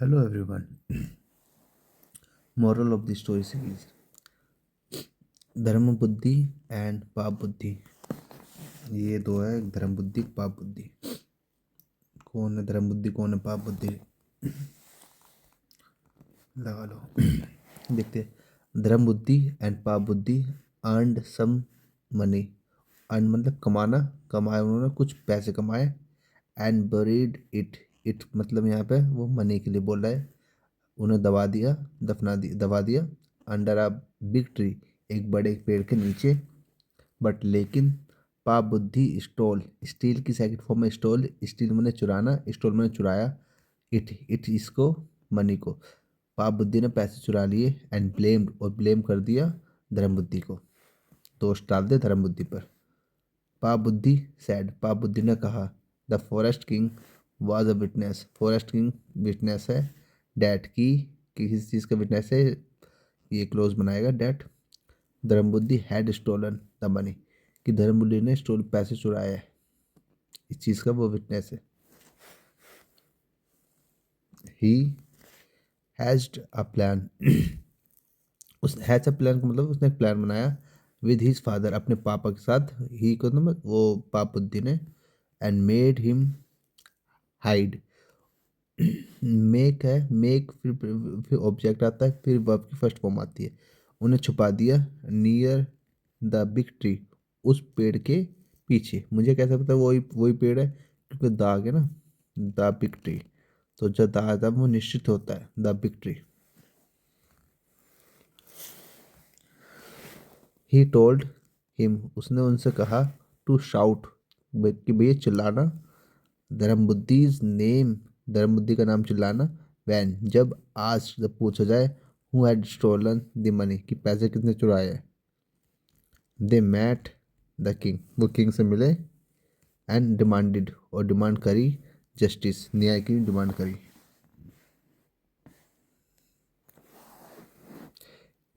Hello everyone. Moral of the story series: धर्म बुद्धि and पाप बुद्धि। ये दो है, धर्म बुद्धि पाप बुद्धि। कौन है धर्म बुद्धि, कौन है पाप बुद्धि, लगा लो। देखते हैं। धर्म बुद्धि एंड पाप बुद्धि अर्नड सम मनी। अर्न मतलब कमाना, कमाए उन्होंने, कुछ पैसे कमाए। And buried it. इट मतलब यहाँ पे वो मनी के लिए बोल रहा है। उन्हें दबा दिया, दबा दिया अंडर अ बिग ट्री, एक बड़े पेड़ के नीचे। बट लेकिन पाप बुद्धि स्टोल, स्टील की सेकंड फॉर्म में स्टोल, स्टील मैंने चुराना, स्टोल मैंने चुराया। इट इसको, मनी को। पाप बुद्धि ने पैसे चुरा लिए। एंड ब्लेम्ड, और ब्लेम कर दिया धर्म बुद्धि को, दोष डाल दे धर्म बुद्धि पर। पाप बुद्धि सैड, पाप बुद्धि ने कहा the forest king was a witness. Forest king witness है, डैट की किसी चीज़ का विटनेस है, ये क्लोज बनाएगा डैट। धर्म बुद्धि हैड स्टोलन द मनी, कि धर्म बुद्धि ने पैसे चुराए हैं, इस चीज़ का वो विटनेस है। ही हैज्ड अ प्लान। उस हैज अ प्लान का मतलब उसने एक प्लान बनाया विद हिज फादर, अपने पापा के साथ। ही को मतलब वो पाप बुद्धि ने। And made him hide. Make है, मेक फिर ऑब्जेक्ट आता है, फिर वर्ब की फर्स्ट फॉर्म आती है। उन्हें छुपा दिया नियर द बिग ट्री, उस पेड़ के पीछे। मुझे कैसे पता वही वही पेड़ है, क्योंकि द आ गया ना, द बिग ट्री। तो जब द आता है वो निश्चित होता है, the big tree. He told him, उसने उनसे कहा टू शाउट, कि भैया चिल्लाना। धर्म बुद्धिज नेम, धर्म बुद्धि का नाम चिल्लाना। वैन, जब, आज जब पूछा जाए who had stolen the money, कि पैसे किसने चुराए हैं। दे मैट द किंग, वो किंग से मिले। एंड डिमांडेड, और डिमांड करी जस्टिस, न्याय की डिमांड करी।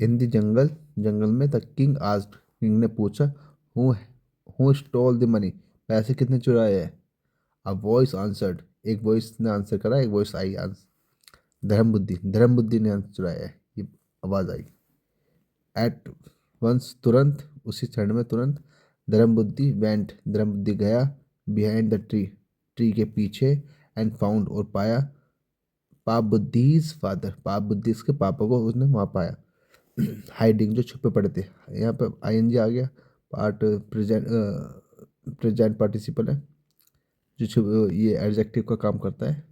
इन द जंगल, जंगल में द किंग आस्क्ड, किंग ने पूछा who who stole the money, पैसे कितने चुराए हैं। अ वॉइस आंसर्ड, एक वॉइस ने आंसर करा, एक वॉइस आई आंसर। धर्म बुद्धि ने आंसर चुराया है, ये आवाज आई। एट वंस, तुरंत, उसी क्षण में, तुरंत। धर्म बुद्धि वेंट, धर्म बुद्धि गया। बिहाइंड द ट्री, ट्री के पीछे। एंड फाउंड, और पाया। पाप बुद्धिज फादर, पाप बुद्धि इसके पापा को उसने वहाँ पाया। हाइडिंग, जो छुपे पड़े थे। यहाँ पे आईएनजी आ गया। पार्ट प्रेजेंट, प्रेजेंट पार्टिसिपल है, जो ये एडजेक्टिव का काम करता है।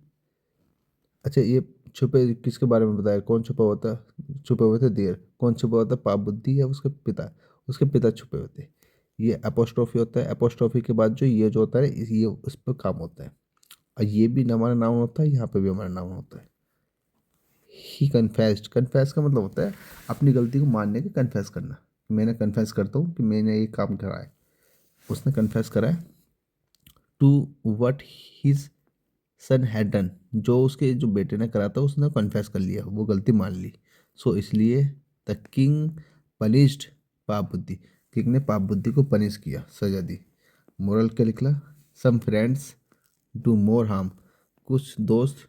अच्छा, ये छुपे किसके बारे में बताया, कौन छुपा होता है, छुपे हुए थे देर। कौन छुपा होता है, पाप बुद्धि या उसके पिता। उसके पिता छुपे होते हैं। ये अपोस्ट्रोफी होता है, अपोस्ट्रोफी के बाद जो ये जो होता है ये उस पर काम होता है। और ये भी हमारा नाउन होता है, यहाँ पे भी हमारा नाउन होता है। ही कन्फेस्ड, कन्फेस का मतलब होता है अपनी गलती को मानने के, कन्फेस करना। मैंने कन्फेस करता हूँ कि मैंने ये काम करा है। उसने कन्फेस करा है to what his son had done, जो उसके जो बेटे ने करा था उसने कन्फेस कर लिया, वो गलती मान ली। सो इसलिए द किंग पनिश्ड पाप बुद्धि, किंग ने पाप बुद्धि को पनिश किया, सजा दी। मोरल क्या निकला, some friends do more harm, कुछ दोस्त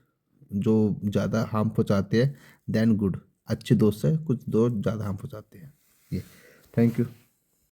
जो ज़्यादा हार्म पहुँचाते हैं देन गुड, अच्छे दोस्त से कुछ दोस्त ज़्यादा हार्म पहुँचाते हैं। ये, थैंक यू।